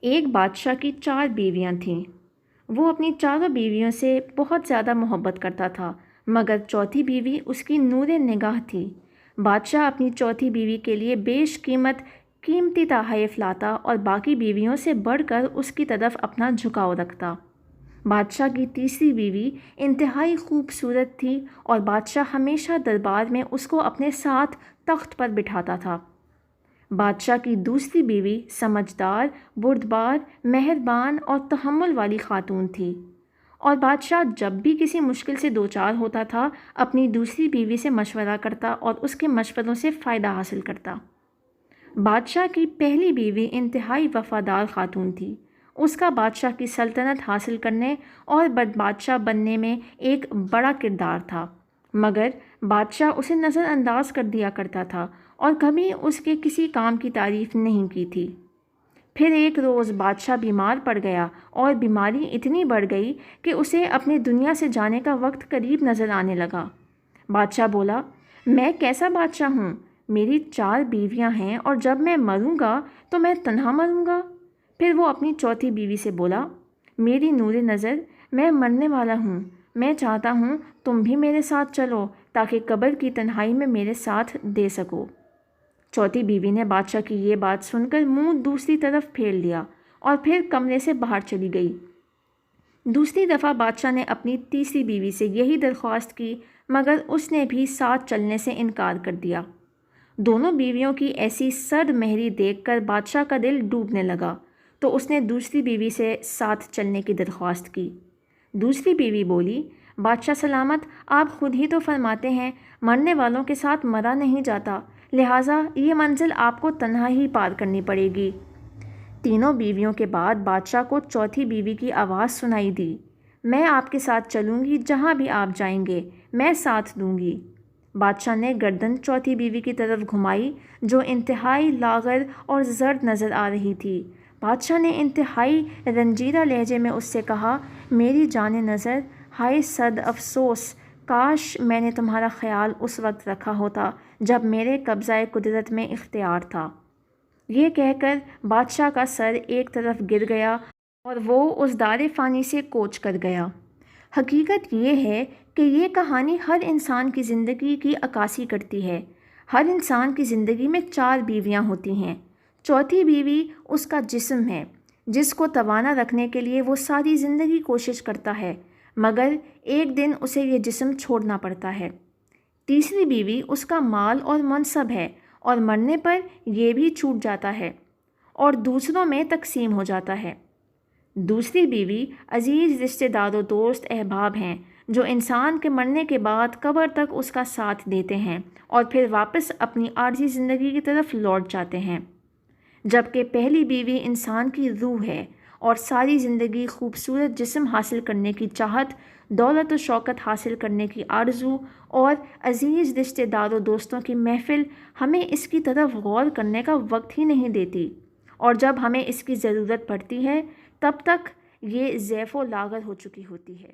ایک بادشاہ کی 4 بیویاں تھیں۔ وہ اپنی چاروں بیویوں سے بہت زیادہ محبت کرتا تھا، مگر چوتھی بیوی اس کی نور نگاہ تھی۔ بادشاہ اپنی چوتھی بیوی کے لیے بیش قیمت قیمتی تحائف لاتا اور باقی بیویوں سے بڑھ کر اس کی طرف اپنا جھکاؤ رکھتا۔ بادشاہ کی تیسری بیوی انتہائی خوبصورت تھی اور بادشاہ ہمیشہ دربار میں اس کو اپنے ساتھ تخت پر بٹھاتا تھا۔ بادشاہ کی دوسری بیوی سمجھدار، بردبار، مہربان اور تحمل والی خاتون تھی، اور بادشاہ جب بھی کسی مشکل سے دوچار ہوتا تھا اپنی دوسری بیوی سے مشورہ کرتا اور اس کے مشوروں سے فائدہ حاصل کرتا۔ بادشاہ کی پہلی بیوی انتہائی وفادار خاتون تھی۔ اس کا بادشاہ کی سلطنت حاصل کرنے اور بادشاہ بننے میں ایک بڑا کردار تھا، مگر بادشاہ اسے نظر انداز کر دیا کرتا تھا اور کبھی اس کے کسی کام کی تعریف نہیں کی تھی۔ پھر ایک روز بادشاہ بیمار پڑ گیا اور بیماری اتنی بڑھ گئی کہ اسے اپنے دنیا سے جانے کا وقت قریب نظر آنے لگا۔ بادشاہ بولا، میں کیسا بادشاہ ہوں؟ میری 4 بیویاں ہیں اور جب میں مروں گا تو میں تنہا مروں گا۔ پھر وہ اپنی چوتھی بیوی سے بولا، میری نور نظر، میں مرنے والا ہوں، میں چاہتا ہوں تم بھی میرے ساتھ چلو تاکہ قبر کی تنہائی میں میرے ساتھ دے سکو۔ چوتھی بیوی نے بادشاہ کی یہ بات سن کر منہ دوسری طرف پھیر لیا اور پھر کمرے سے باہر چلی گئی۔ دوسری دفعہ بادشاہ نے اپنی تیسری بیوی سے یہی درخواست کی، مگر اس نے بھی ساتھ چلنے سے انکار کر دیا۔ دونوں بیویوں کی ایسی سرد مہری دیکھ کر بادشاہ کا دل ڈوبنے لگا، تو اس نے دوسری بیوی سے ساتھ چلنے کی درخواست کی۔ دوسری بیوی بولی، بادشاہ سلامت، آپ خود ہی تو فرماتے ہیں مرنے والوں کے ساتھ مرا نہیں جاتا، لہٰذا یہ منزل آپ کو تنہا ہی پار کرنی پڑے گی۔ تینوں بیویوں کے بعد بادشاہ کو چوتھی بیوی کی آواز سنائی دی، میں آپ کے ساتھ چلوں گی، جہاں بھی آپ جائیں گے میں ساتھ دوں گی۔ بادشاہ نے گردن چوتھی بیوی کی طرف گھمائی جو انتہائی لاغر اور زرد نظر آ رہی تھی۔ بادشاہ نے انتہائی رنجیدہ لہجے میں اس سے کہا، میری جان نظر، ہائے صد افسوس، کاش میں نے تمہارا خیال اس وقت رکھا ہوتا جب میرے قبضہ قدرت میں اختیار تھا۔ یہ کہہ کر بادشاہ کا سر ایک طرف گر گیا اور وہ اس دار فانی سے کوچ کر گیا۔ حقیقت یہ ہے کہ یہ کہانی ہر انسان کی زندگی کی عکاسی کرتی ہے۔ ہر انسان کی زندگی میں 4 بیویاں ہوتی ہیں۔ چوتھی بیوی اس کا جسم ہے، جس کو توانا رکھنے کے لیے وہ ساری زندگی کوشش کرتا ہے، مگر ایک دن اسے یہ جسم چھوڑنا پڑتا ہے۔ تیسری بیوی اس کا مال اور منصب ہے، اور مرنے پر یہ بھی چھوٹ جاتا ہے اور دوسروں میں تقسیم ہو جاتا ہے۔ دوسری بیوی عزیز رشتہ دار و دوست احباب ہیں جو انسان کے مرنے کے بعد قبر تک اس کا ساتھ دیتے ہیں اور پھر واپس اپنی عارضی زندگی کی طرف لوٹ جاتے ہیں، جبکہ پہلی بیوی انسان کی روح ہے اور ساری زندگی خوبصورت جسم حاصل کرنے کی چاہت، دولت و شوکت حاصل کرنے کی آرزو اور عزیز رشتہ دار و دوستوں کی محفل ہمیں اس کی طرف غور کرنے کا وقت ہی نہیں دیتی، اور جب ہمیں اس کی ضرورت پڑتی ہے تب تک یہ ضعیف و لاغر ہو چکی ہوتی ہے۔